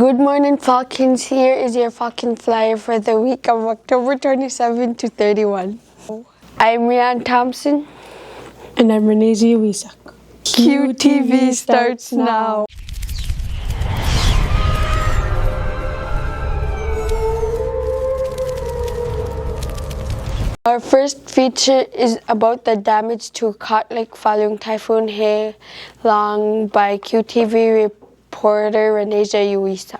Good morning, Falcons. Here is your Falcon Flyer for the week of October 27 to 31. I'm Rian Thompson. And I'm Yuyaraq. QTV starts now. Our first feature is about the damage to Kotlik following Typhoon Halong by QTV reporter Yuyaraq.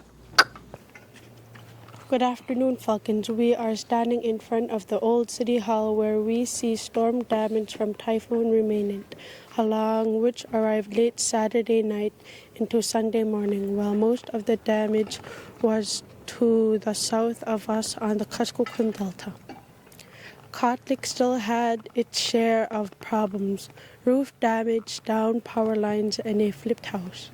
Good afternoon, Falcons. We are standing in front of the old city hall where we see storm damage from Typhoon Halong, which arrived late Saturday night into Sunday morning, while most of the damage was to the south of us on the Kuskokwim Delta. Kotlik still had its share of problems: roof damage, downed power lines, and a flipped house,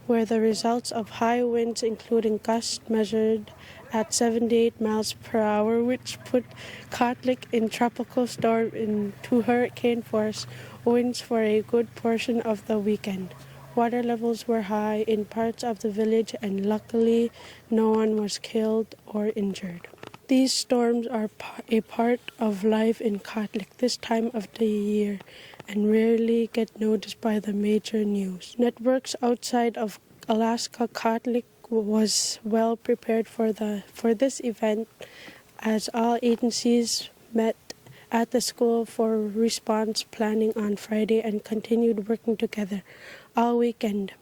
were the results of high winds, including gusts measured at 78 miles per hour, which put Kotlik in tropical storm into hurricane force winds for a good portion of the weekend. Water levels were high in parts of the village, and luckily no one was killed or injured. These storms are a part of life in Kotlik this time of the year and rarely get noticed by the major news networks outside of Alaska. Kotlik was well prepared for this event, as all agencies met at the school for response planning on Friday and continued working together all weekend.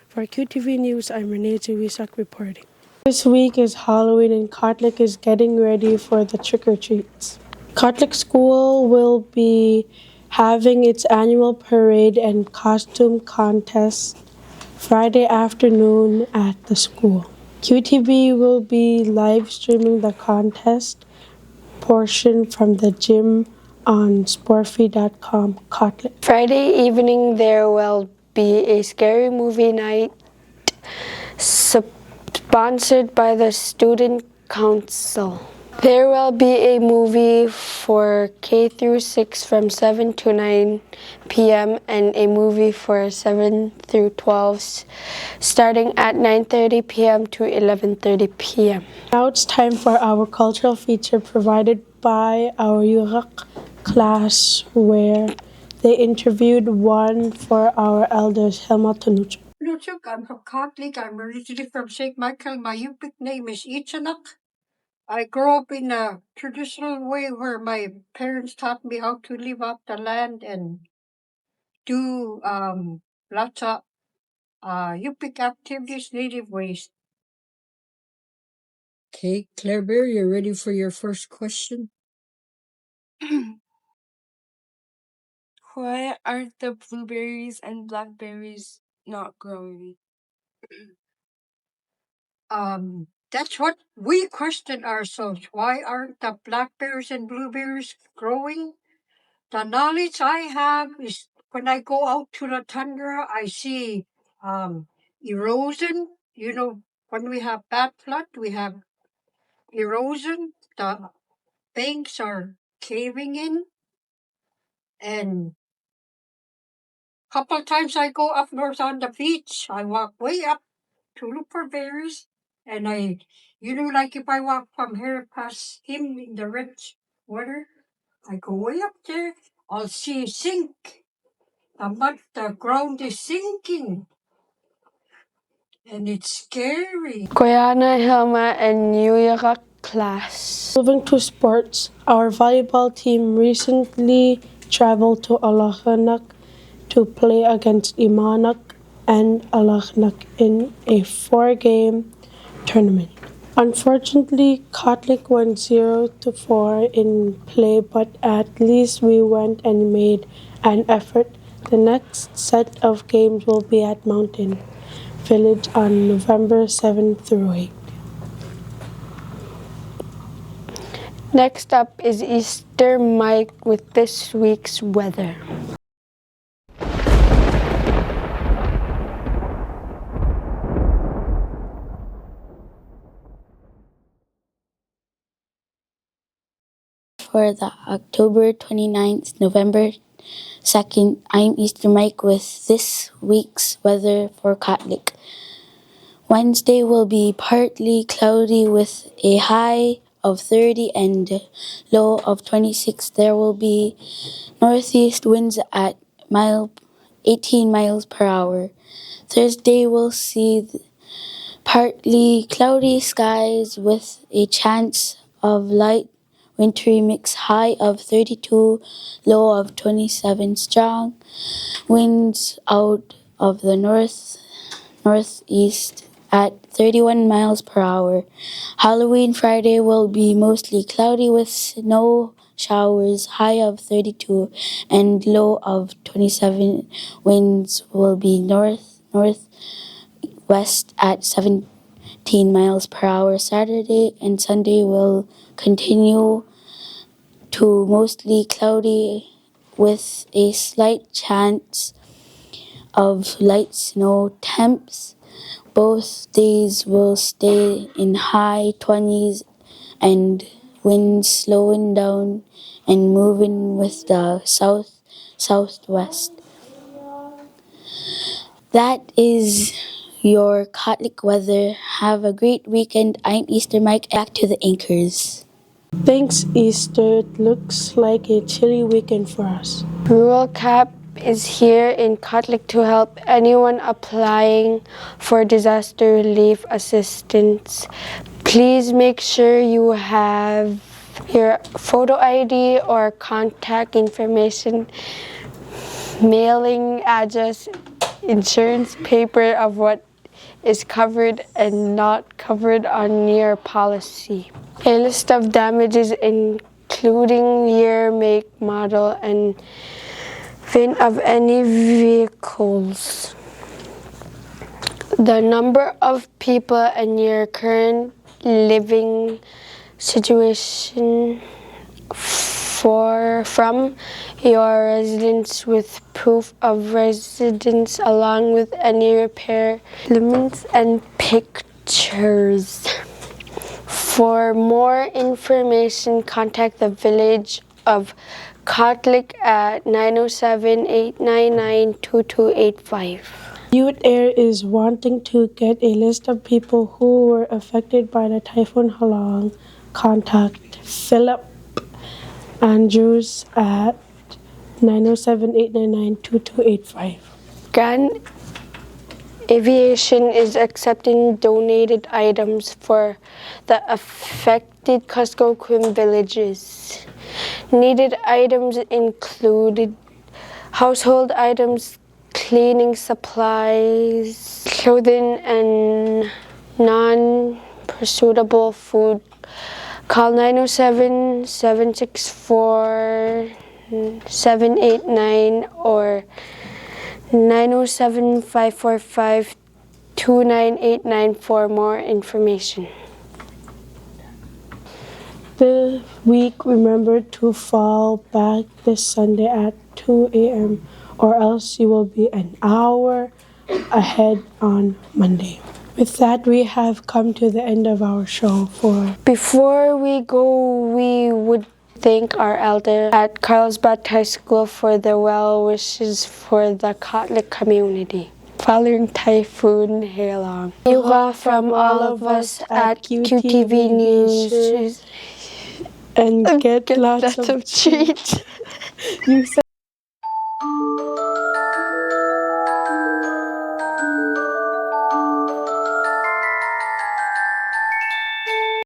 For QTV News, I'm Yuyaraq reporting. This week is Halloween and Kotlik is getting ready for the trick-or-treats. Kotlik School will be having its annual parade and costume contest Friday afternoon at the school. QTV will be live streaming the contest portion from the gym on sportfeed.com. Kotlik. Friday evening there will be a scary movie night sponsored by the Student Council. There will be a movie for K through 6 from 7 to 9 p.m. and a movie for 7 through 12 starting at 9:30 p.m. to 11:30 p.m. Now it's time for our cultural feature provided by our Yuyaraq class, where they interviewed one for our Elder Hilma Tonuchuk. I'm from Kotlik. I'm originally from St. Michael. My Yupik name is Yuyaraq. I grew up in a traditional way where my parents taught me how to live off the land and do lots of Yupik activities, native ways. Okay, Claire Bear, you're ready for your first question? Why aren't the blueberries and blackberries not growing? That's what we question ourselves. Why aren't the blackberries and blueberries growing? The knowledge I have is when I go out to the tundra, I see erosion. You know, when we have bad flood, we have erosion. The banks are caving in. And a couple times I go up north on the beach. I walk way up to look for berries. And like if I walk from here past him in the rich water, I go way up there. I'll see sink. The ground is sinking. And it's scary. Elder Hilma and Yuyaraq class. Moving to sports, our volleyball team recently traveled to Alakhanak to play against Imanak and Alakhanak in a 4-game tournament. Unfortunately, Kotlik went 0-4 in play, but at least we went and made an effort. The next set of games will be at Mountain Village on November 7 through 8. Next up is Easter Mike with this week's weather. For the October 29th, November 2nd, I'm Easter Mike with this week's weather for Kotlik. Wednesday will be partly cloudy with a high of 30 and low of 26. There will be northeast winds at 18 miles per hour. Thursday will see partly cloudy skies with a chance of light wintry mix, high of 32, low of 27. Strong winds out of the northeast at 31 miles per hour. Halloween Friday will be mostly cloudy with snow showers, high of 32 and low of 27. Winds will be northwest at 17 miles per hour. Saturday and Sunday will continue to mostly cloudy with a slight chance of light snow. Temps both days will stay in high 20s and winds slowing down and moving with the southwest. That is your Kotlik weather. Have a great weekend. I'm Easter Mike. Back to the anchors. Thanks, Easter. It looks like a chilly weekend for us. Rural CAP is here in Kotlik to help anyone applying for disaster relief assistance. Please make sure you have your photo ID or contact information, mailing address, insurance paper of what is covered and not covered on your policy. A list of damages including year, make, model, and VIN of any vehicles. The number of people and your current living situation from your residence with proof of residence along with any repair limits and pictures. For more information, contact the Village of Kotlik at 907-899-2285. Youth Air is wanting to get a list of people who were affected by the Typhoon Halong. Contact Philip Andrews at 907-899-2285. Grand Aviation is accepting donated items for the affected Kuskokwim villages. Needed items included household items, cleaning supplies, clothing, and non-perishable food. Call 907-764-789 or 907-545-2989 for more information. This week, remember to fall back this Sunday at 2 a.m. or else you will be an hour ahead on Monday. With that, we have come to the end of our show. Before we go, we would thank our elder at Carlsbad High School for their well wishes for the Kotlik community following Typhoon Halong. Yuga from all of us at QTV News. And get lots of treats.